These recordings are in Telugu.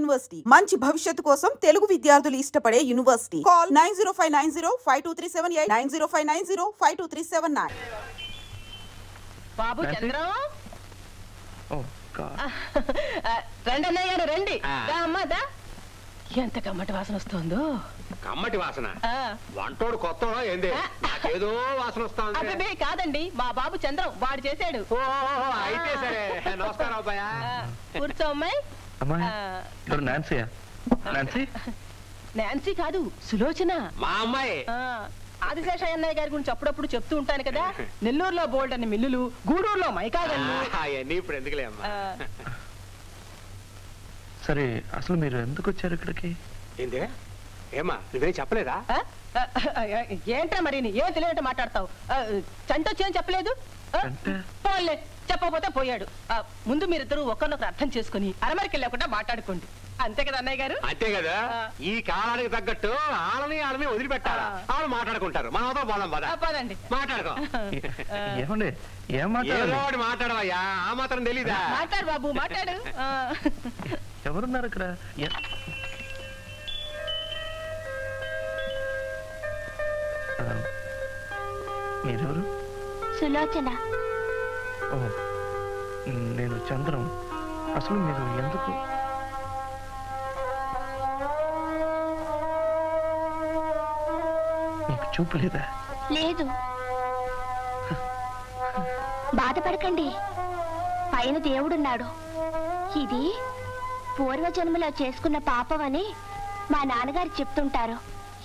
యూనివర్సిటీ మంచి భవిష్యత్తు కోసం తెలుగు విద్యార్థులు ఇష్టపడే యూనివర్సిటీ. కాల్ 9059052378 9059052379. బాబు చంద్రం రండి అన్నయ్య గారు రండి. అమ్మదా ఎంత కమ్మటి వాసన వస్తుందో. కమ్మటి వాసన వంటోడు కొత్త ఏంది ఏదో వాసన వస్తుంది. అదే కాదండి మా బాబు చంద్రం వాడు చేశాడు. అయితే సరే నమస్కారం అబ్బాయి. కూర్చో అమ్మాయి. నాన్సీ కాదు సులోచన మా అమ్మాయి. ఆదిశేషయ్య అన్నయ్య గారి గురించి అప్పుడప్పుడు చెప్తూ ఉంటాను కదా. నెల్లూరులో బోల్డ్ అన్ని మిల్లులు, గూడూరులో మైకాగల్లు. అవన్నీ ఇప్పుడు ఎందుకులే అమ్మా. సరే అసలు మీరు ఎందుకు వచ్చారు ఇక్కడికి? ఏందే ఏమా నువ్వేం చెప్పలేదా? ఏంట్రా మరి ఏం తెలియనట్టు మాట్లాడతావు? చంటొచ్చి ఏం చెప్పలేదు. పోలే చెప్పకపోతే పోయాడు. ముందు మీరిద్దరు ఒకరినొకరు అర్థం చేసుకుని అరమరికి లేకుండా మాట్లాడుకోండి. అంతే కదా అన్నయ్య గారు? అంతే కదా. ఈ కాలానికి తగ్గట్టు ఆళ్ళని వదిలిపెట్టాలా? వాళ్ళు మాట్లాడుకుంటారు. మనం అవతల పోదాం పదండి మాట్లాడుకో. ఏదో మాట్లాడవయ్యా ఆ మాత్రం తెలీదా? మాట్లాడు బాబు మాట్లాడు. ఎవరున్నారు ఇక్కడ? మీరెవరు? సులోచన. ఓ నేను చంద్రం. అసలు మీరు ఎందుకు? మీకు చూపు లేదా? లేదు. బాధపడకండి, పైన దేవుడున్నాడు. ఇది పూర్వజన్మలో చేసుకున్న పాపమని మా నాన్నగారు చెప్తుంటారు.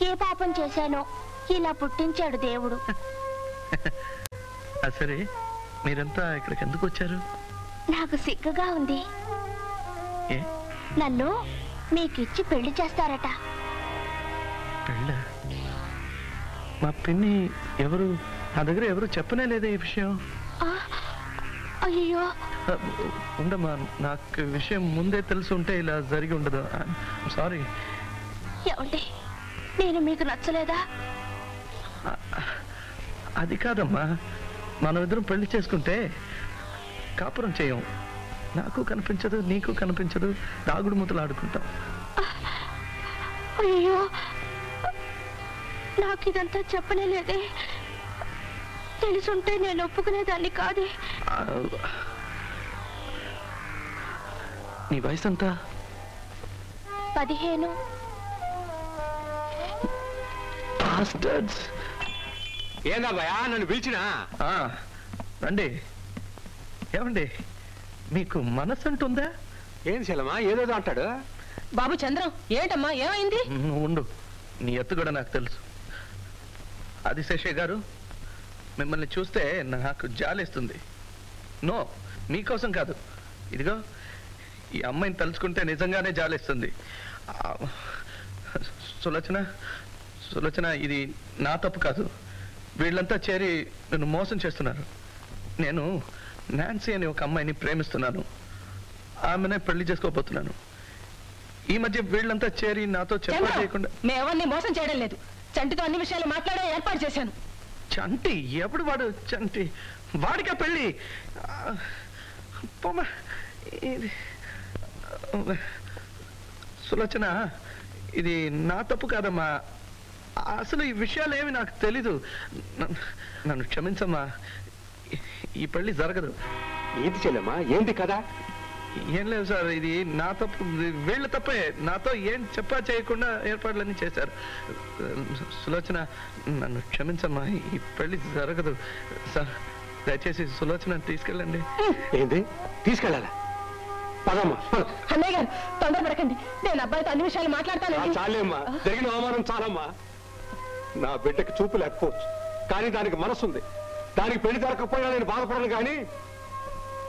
ఏ పాపం చేశానో ఇలా పుట్టించాడు దేవుడు. సరే మీరంతా ఇక్కడికి ఎందుకు వచ్చారు? నాకు సిగ్గుగా ఉంది. నన్ను మీకిచ్చి పెళ్లి చేస్తారట. పెళ్ళ? మా పిన్ని ఎవరు? నా దగ్గర ఎవరు చెప్పనే లేదే ఈ విషయం. అయ్యో ఉండమ్మా, నాకు విషయం ముందే తెలిసి ఉంటే ఇలా జరిగి ఉండదు. సారీ. ఏమండి నేను మీకు నచ్చలేదా? అది కాదమ్మా, మనం ఇద్దరం పెళ్లి చేసుకుంటే కాపురం చేయం. నాకు కనిపించదు, నీకు కనిపించదు, దాగుడు మూతలు ఆడుకుంటాం. అయ్యో నాకు ఇదంతా చెప్పనే లేదే. తెలుసుంటే నేను ఒప్పుకునేదాన్ని కాదే. నీ వయసు ఎంత? 15. ఏందబ్బాయా నన్ను పిలిచినా? రండి. ఏమండి మీకు మనసు అంటుందా? ఏం చెల్లమ్మా ఏదేదో అంటాడు. బాబు చంద్రం ఏంటమ్మా ఏమైంది? ఉండు, నీ ఎత్తు కూడా నాకు తెలుసు. ఆదిశేషయ్య గారు, మిమ్మల్ని చూస్తే నాకు జాలేస్తుంది. నో, మీకోసం కాదు. ఇదిగో ఈ అమ్మాయిని తలుచుకుంటే నిజంగానే జాలేస్తుంది. సులోచన, ఇది నా తప్పు కాదు. వీళ్ళంతా చేరి నన్ను మోసం చేస్తున్నారు. నేను నాన్సీ అని ఒక అమ్మాయిని ప్రేమిస్తున్నాను. ఆమెనే పెళ్లి చేసుకోబోతున్నాను. ఈ మధ్య వీళ్ళంతా చేరి నాతో చెప్పా చేయకుండా. మేమన్నీ మోసం చేయడం లేదు. చంటితో అన్ని విషయాలు మాట్లాడే ఏర్పాటు చేశాను. చంటి? ఎప్పుడు వాడు చంటి? వాడికా పెళ్ళి? సులోచన, ఇది నా తప్పు కాదమ్మా. అసలు ఈ విషయాలు ఏమి నాకు తెలీదు. నన్ను క్షమించమ్మా. ఈ పెళ్లి జరగదు. ఏంటి చెల్లెమ్మా ఏంటి కదా? ఏం లేదు సార్, ఇది నా తప్పు. వీళ్ళ తప్పే. నాతో ఏం చెప్పా చేయకుండా ఏర్పాట్లన్నీ చేశారు. సులోచన, నన్ను క్షమించమ్మా. ఈ పెళ్లి జరగదు సార్. దయచేసి సులోచన తీసుకెళ్ళండి. ఏంటి తీసుకెళ్ళాలా? అన్నయ్య గారు తొందరపడకండి. నేను అబ్బాయితో అన్ని విషయాలు మాట్లాడతాను. చాలేమ్మా, జరిగిన అవమానం చాలమ్మా. నా బిడ్డకి చూపు లేకపోవచ్చు, కానీ దానికి మనసుంది. దానికి పెళ్లి జరగకపోయినా నేను బాధపడను, కానీ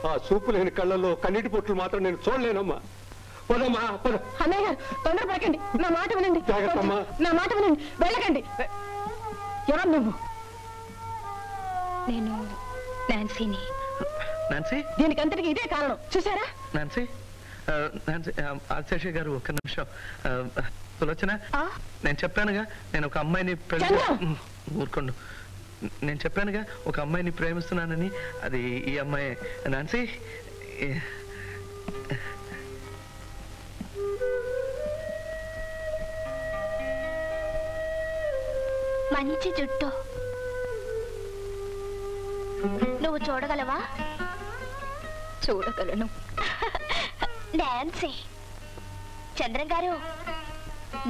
ఆ చూపు లేని కళ్ళల్లో కన్నీటి పొట్లు మాత్రం నేను చూడలేనమ్మా. పదమ్మా పద. అన్నయ్య గారు తొందరపడకండి, నా మాట వినండి. నా మాట వినండి, వెళ్ళకండి. ఎవరు నువ్వు? నేను నాన్సీని. నాన్సీ? దీనికంతటికి ఇదే కారణం చూసారా? నాన్సీ, ఆదిశేషయ్య గారు ఒక్క నిమిషం. సులోచన, నేను చెప్పానుగా నేను ఒక అమ్మాయిని ఊరుకోండు. నేను చెప్పానుగా ఒక అమ్మాయిని ప్రేమిస్తున్నానని. అది ఈ అమ్మాయి. నాన్సీ, మంచి జుట్టు. నువ్వు చూడగలవా? చూడగలను. నాన్సీ. చంద్రం గారు,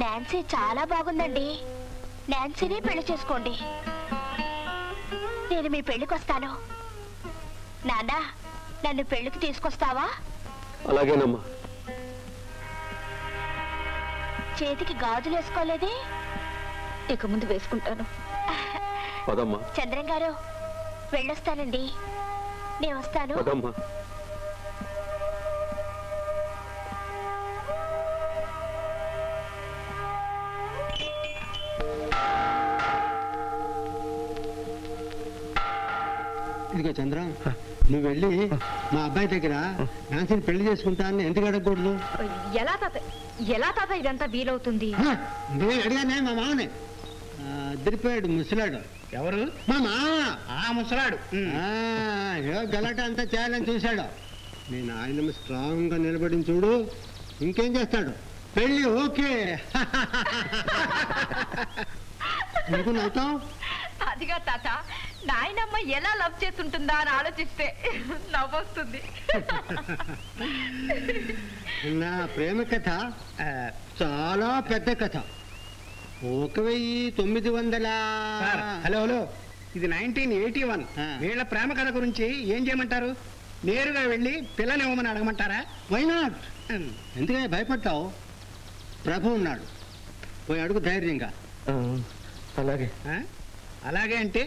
నాన్సీ చాలా బాగుందండి. నాన్సీని పెళ్లి చేసుకోండి. నేను మీ పెళ్లికి వస్తాను. నాన్న, నన్ను పెళ్లికి తీసుకొస్తావా? అలాగేనమ్మా. చేతికి గాజులు వేసుకోలేదే? ఇక ముందు వేసుకుంటాను. చంద్రం గారు, వెళ్ళొస్తానండి. నేను వస్తాను. ఇదిగో చంద్ర, నువ్వు వెళ్ళి మా అబ్బాయి దగ్గర నాన్సీని పెళ్లి చేసుకుంటానని ఎందుకు అడగకూడదు? ఎలా తాత ఇదంతా వీలవుతుంది? నేను అడిగానే మా మామనే. అదిరిపోయాడు ముసలాడు. ఎవరు? మా మామ. ఆ ముసలాడు గలాట అంతా చేయాలని చూశాడు. నేను ఆయన స్ట్రాంగ్ గా నిలబడిన చూడు, ఇంకేం చేస్తాడు? పెళ్లి ఓకే. ఎందుకు నవ్వుతావు? అదిగా తాత, నాయనమ్మ ఎలా లవ్ చేస్తుంటుందా అని ఆలోచిస్తే నవ్వొస్తుంది. నా ప్రేమ కథ చాలా పెద్ద కథ. 1900. హలో హలో, ఇది 1981. వీళ్ళ ప్రేమ కథ గురించి ఏం చేయమంటారు? నేరుగా వెళ్ళి పిల్లని ఇవ్వమని అడగమంటారా? Why not? ఎందుకని భయపడతావు? ప్రభు ఉన్నాడు, పోయి అడుగు ధైర్యంగా. అలాగే. అలాగే అంటే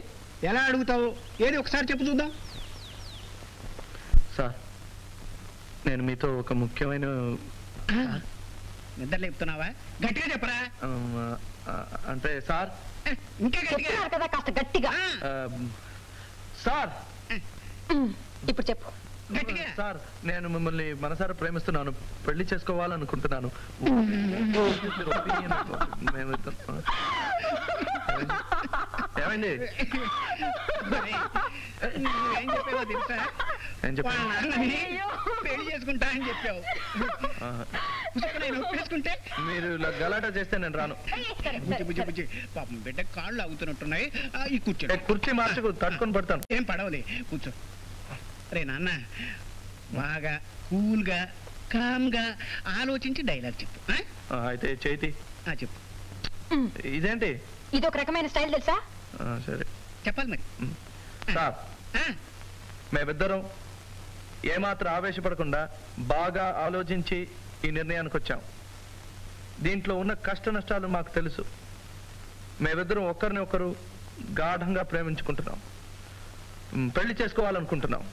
ఎలా అడుగుతావు? ఏది ఒకసారి చెప్పు చూద్దాం. సార్, నేను మీతో ఒక ముఖ్యమైన... నిద్ర లేపుతున్నావా? గట్టిగా చెప్పరా. అంటే సార్, ఇంకా గట్టిగా కదా, కాస్త గట్టిగా. సార్, ఇప్పుడు చెప్పు. సార్, నేను మిమ్మల్ని మనసారా ప్రేమిస్తున్నాను, పెళ్లి చేసుకోవాలనుకుంటున్నాను. ఏమైంది? ఏం చెప్పావో తెలుసా? పెళ్లి చేసుకుంటా అని చెప్పావు. ఒప్పేసుకుంటే మీరు గలాటా చేస్తే నేను రాను. బుజ్జి పాపం బిడ్డ కాళ్ళు ఆగుతున్నట్టున్నాయి. ఈ కుర్చీ మార్చుకు తట్టుకొని పడతాను. ఏం పడవలే, కూర్చో. రే నాన్న, బాగా కూల్గా కామ్గా ఆలోచించి డైలాగ్ చెప్పు. అయితే చేతి చెప్పు. ఇదేంటి? ఇది ఒక రకమైన స్టైల్ తెలుసా? సరే చెప్పాలి మరి. సార్, మేమిద్దరం ఏమాత్రం ఆవేశపడకుండా బాగా ఆలోచించి ఈ నిర్ణయానికి వచ్చాం. దీంట్లో ఉన్న కష్ట నష్టాలు మాకు తెలుసు. మేమిద్దరం ఒకరిని ఒకరు గాఢంగా ప్రేమించుకుంటున్నాం, పెళ్లి చేసుకోవాలనుకుంటున్నాం.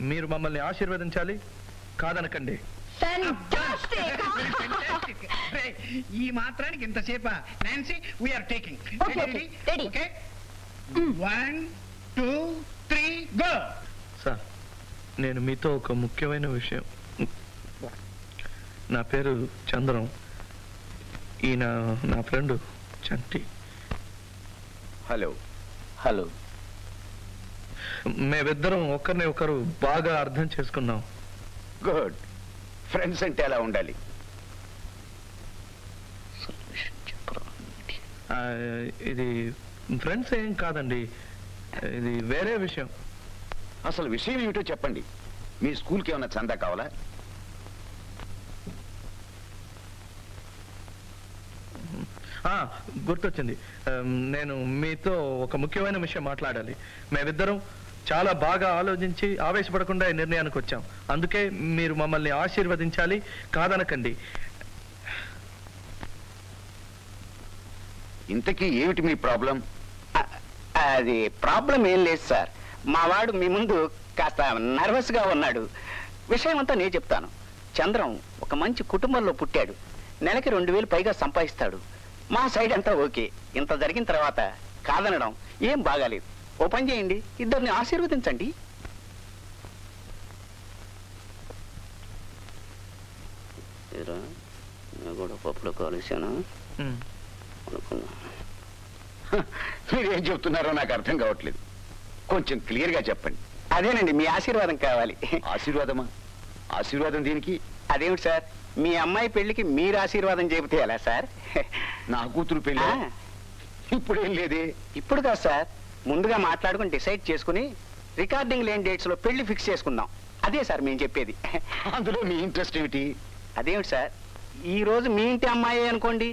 మీరు మమ్మల్ని ఆశీర్వదించాలి, కాదనకండి. ఈ మాత్రానికి ఇంతసేపా? Nancy, we're taking. Okay, 1 2 3 go. Sir, నేను మీతో ఒక ముఖ్యమైన విషయం. నా పేరు చంద్రం, ఈయన నా ఫ్రెండ్ చంటి. Hello hello. మేమిద్దరం ఒకరిని ఒకరు బాగా అర్థం చేసుకున్నాం. గుడ్. ఫ్రెండ్స్ అంటే ఎలా ఉండాలి? ఇది ఫ్రెండ్స్ ఏం కాదండి, ఇది వేరే విషయం. అసలు విషయం ఏమిటో చెప్పండి. మీ స్కూల్కి ఏమైనా చందా కావాలా? గుర్తొచ్చింది. నేను మీతో ఒక ముఖ్యమైన విషయం మాట్లాడాలి. మేమిద్దరం చాలా బాగా ఆలోచించి ఆవేశపడకుండా ఈ నిర్ణయానికి వచ్చాం. అందుకే మీరు మమ్మల్ని ఆశీర్వదించాలి, కాదనకండి. ఇంతకీ ఏమిటి మీ ప్రాబ్లం? అది ప్రాబ్లం ఏం లేదు సార్. మా వాడు మీ ముందు కాస్త నర్వస్గా ఉన్నాడు. విషయం అంతా నేను చెప్తాను. చంద్రం ఒక మంచి కుటుంబంలో పుట్టాడు. నెలకి 2000 పైగా సంపాదిస్తాడు. మా సైడ్ అంతా ఓకే. ఇంత జరిగిన తర్వాత కాదనడం ఏం బాగాలేదు. ఓ పని చేయండి, ఇద్దరిని ఆశీర్వదించండి. కూడా పప్పులో కాలుసాను అనుకున్నా. మీరేం చెప్తున్నారో నాకు అర్థం కావట్లేదు. కొంచెం క్లియర్గా చెప్పండి. అదేనండి, మీ ఆశీర్వాదం కావాలి. ఆశీర్వాదమా? ఆశీర్వాదం దీనికి? అదేమిటి సార్, మీ అమ్మాయి పెళ్లికి మీరు ఆశీర్వాదం చెబితే ఎలా సార్? నా కూతురు పెళ్లి ఇప్పుడేం లేదే. ఇప్పుడు కాదు సార్, ముందుగా మాట్లాడుకుని డిసైడ్ చేసుకుని రికార్డింగ్ లేని డేట్స్ లో పెళ్లి ఫిక్స్ చేసుకుందాం. అదే సార్ మేము చెప్పేది. అందులో మీ ఇంట్రెస్ట్ ఏమిటి? అదేమిటి సార్, ఈ రోజు మీ ఇంటి అమ్మాయి అనుకోండి,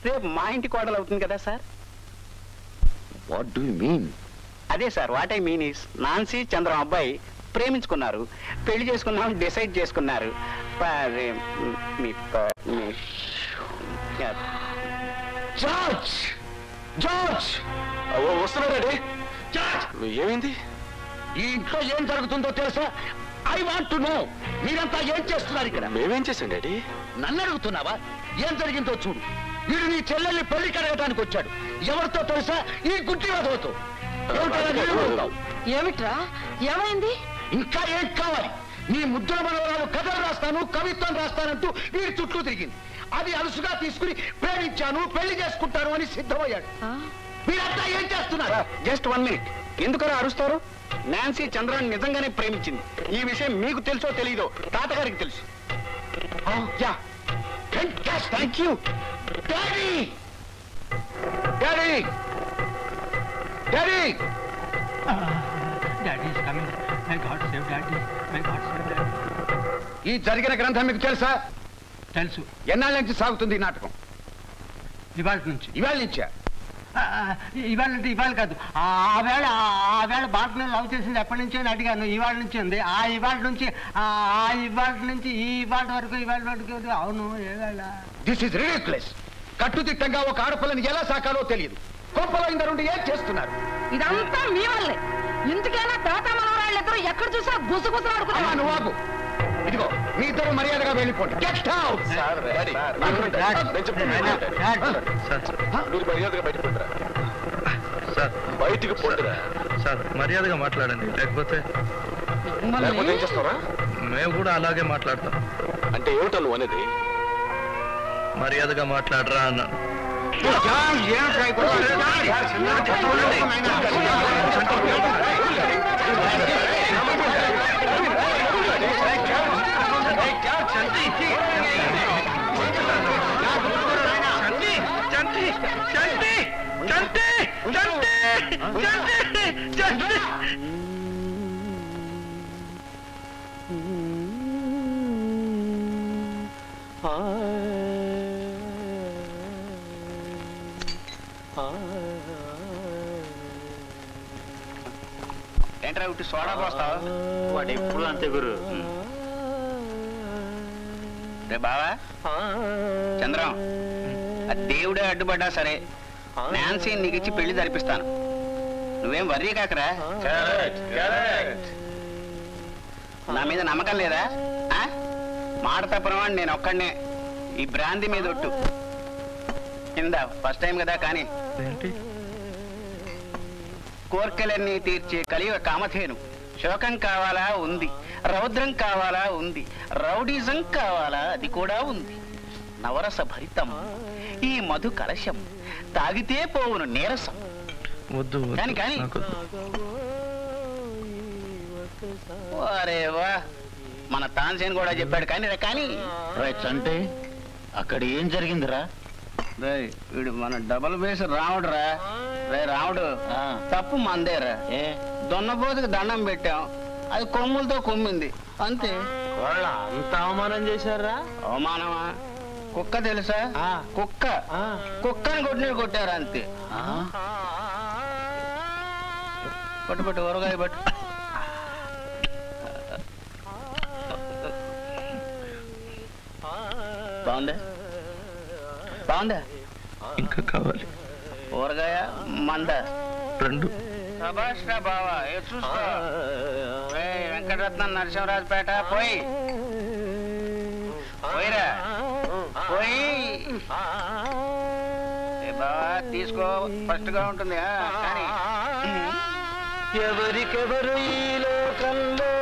రేపు మా ఇంటి కోడలు అవుతుంది కదా sir. What do you mean? అదే sir, what I mean is Nancy Chandram అబ్బాయి ప్రేమించుకున్నారు, పెళ్లి చేసుకున్నాం డిసైడ్ చేసుకున్నారు. జార్జ్ జార్జ్ వస్తున్నాడండి. ఏమైంది? ఈ ఇంట్లో ఏం జరుగుతుందో తెలుసా? I want to know. మీరంతా ఏం చేస్తున్నారు ఇక్కడ? మేమేం చేశాం డాడీ? నన్ను అడుగుతున్నావా? ఏం జరిగిందో చూడు. వీడు నీ చెల్లెల్ని పెళ్లి కడగటానికి వచ్చాడు. ఎవరితో తెలుసా? ఈ గుడ్డి వదవతో. ఏమిట్రా, ఏమైంది? ఇంకా ఏం కావాలి? నీ ముద్దుల మనవరాలు కథలు రాస్తాను, కవిత్వం రాస్తానంటూ వీడి చుట్టూ తిరిగింది. అది అలుసుగా తీసుకుని ప్రేమించాను, పెళ్లి చేసుకుంటాను అని సిద్ధమయ్యాడు. మీరంతా ఏం చేస్తున్నారు? Just 1 minute. ఎందుకలా అరుస్తారు? నాన్సీ చంద్రాన్ని నిజంగానే ప్రేమించింది. ఈ విషయం మీకు తెలుసో తెలీదో తాతగారికి తెలుసు. Thank you daddy. Daddy daddy ఈ జరిగిన గ్రంథం మీకు తెలుసా? తెలుసు. ఎన్నాళ్ళ నుంచి సాగుతుంది ఈ నాటకం? ఇవాళ నుంచి. ఇవాళ నుంచా? ఇవాళ కాదు, ఆ వేళ బాటను లవ్ చేసింది ఎప్పటి నుంచి అని అడిగాను. ఇవాళ నుంచి ఉంది. ఇవాళ నుంచి ఈ ఇవాళ వరకు. అవును, ఏ వేళ? This is ridiculous. కట్టుదిట్టంగా ఒక ఆడపిల్లని ఎలా సాకాలో తెలియదు. కొంపలో ఇందరుండి ఏం చేస్తున్నారు? ఇదంతా మీ వల్లే. ఇందుకైనా తాత మనవరాళ్ళిద్దరూ ఎక్కడ చూసా గుసగుసలాడుకున్నారు. నువ్వు ఆగు. ఇదిగో మీ ఇద్దరు మర్యాదగా వెళ్ళిపోండి. Get out. బయటికి పోతురా సార్, మర్యాదగా మాట్లాడండి, లేకపోతే ఏం చేస్తారా? మేము కూడా అలాగే మాట్లాడతాం. అంటే ఏమిటో నువ్వు అనేది? మర్యాదగా మాట్లాడరా అన్నాను. ఏంట్రా ఇటు సోడా పోస్తావా? వాడు ఎప్పుడు అంతే గురు. రే బావా చంద్రం, ఆ దేవుడే అడ్డుపడ్డా సరే నాన్సీ నీకు ఇచ్చి పెళ్లి జరిపిస్తాను. నువ్వేం వర్రీ కాకరా. నా మీద నమ్మకం లేదా? మాట తప్పనవాడిని నేను ఒక్కడనే. ఈ బ్రాంతి మీద ఒట్టు. కింద ఫస్ట్ టైం కదా, కానీ కోర్కెలన్నీ తీర్చే కలియుగ కామధేను. శోకం కావాలా? ఉంది. రౌద్రం కావాలా? ఉంది. రౌడీజం కావాలా? అది కూడా ఉంది. నవరస భరితం ఈ మధు కలశం, తాగితే పోవును నీరసం. వద్దు కానీ అరే వా, మన తాన్సేన్ కూడా చెప్పాడు. కానీ అంటే అక్కడ ఏం జరిగిందిరా? వీడు మన డబుల్ బేస్ రాముడు రా. రే రాముడు, తప్పు మందేరా. దొన్నపోతుకి దండం పెట్టాం, అది కొమ్ములతో కొమ్మింది అంతే. అంత అవమానం చేశారా? అవమానమా? కుక్క తెలుసా? కుక్కని కొట్టినట్టు కొట్టారు అంతే. పట్టు ఊరగాయ పట్టు. బాగుందా? ఇంకా కావాలి? ఊరగాయ మంద? 2. సభాష్ రా బావా. చూసుకో. వెంకటరత్నం నరసింహరాజుపేట పోయిరా పోయి బావా తీసుకో. ఫస్ట్ గా ఉంటుంది. కానీ ఎవరికెవరు ఈ లోకంలో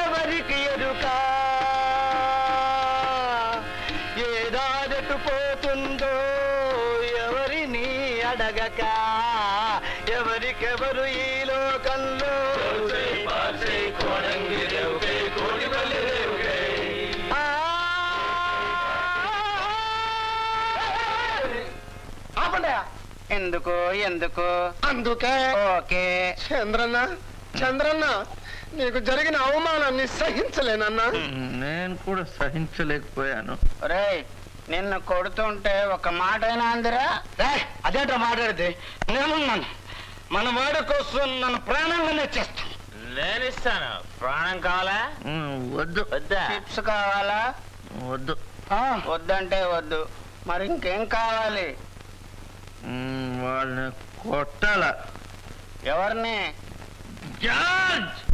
ఎవరికి ఎరుక, ఏదాదటు పోతుందో ఎవరిని అడగక, ఎవరికెవరు ఈ లోకంలో. ఎందుకు ఎందుకు అందుకే ఓకే. చంద్రన్న నీకు జరిగిన అవమానాన్ని సహించలేనన్నా. నేను కూడా సహించలేకపోయాను. రేయ్, నిన్ను కొడుతుంటే ఒక మాట అయినా అందిరా? అదేంటో మాట్లాడితే నేనున్నాను. మన వాడి కోసం నన్ను ప్రాణంగా నేర్చేస్తాను. నేనిస్తాను. ప్రాణం కావాలా? వద్దు. వద్దా? చిప్స్ కావాలా? వద్దు. వద్దంటే వద్దు. మరి ఇంకేం కావాలి? వాళ్ళని కొట్టాలా? ఎవరిని? జార్జ్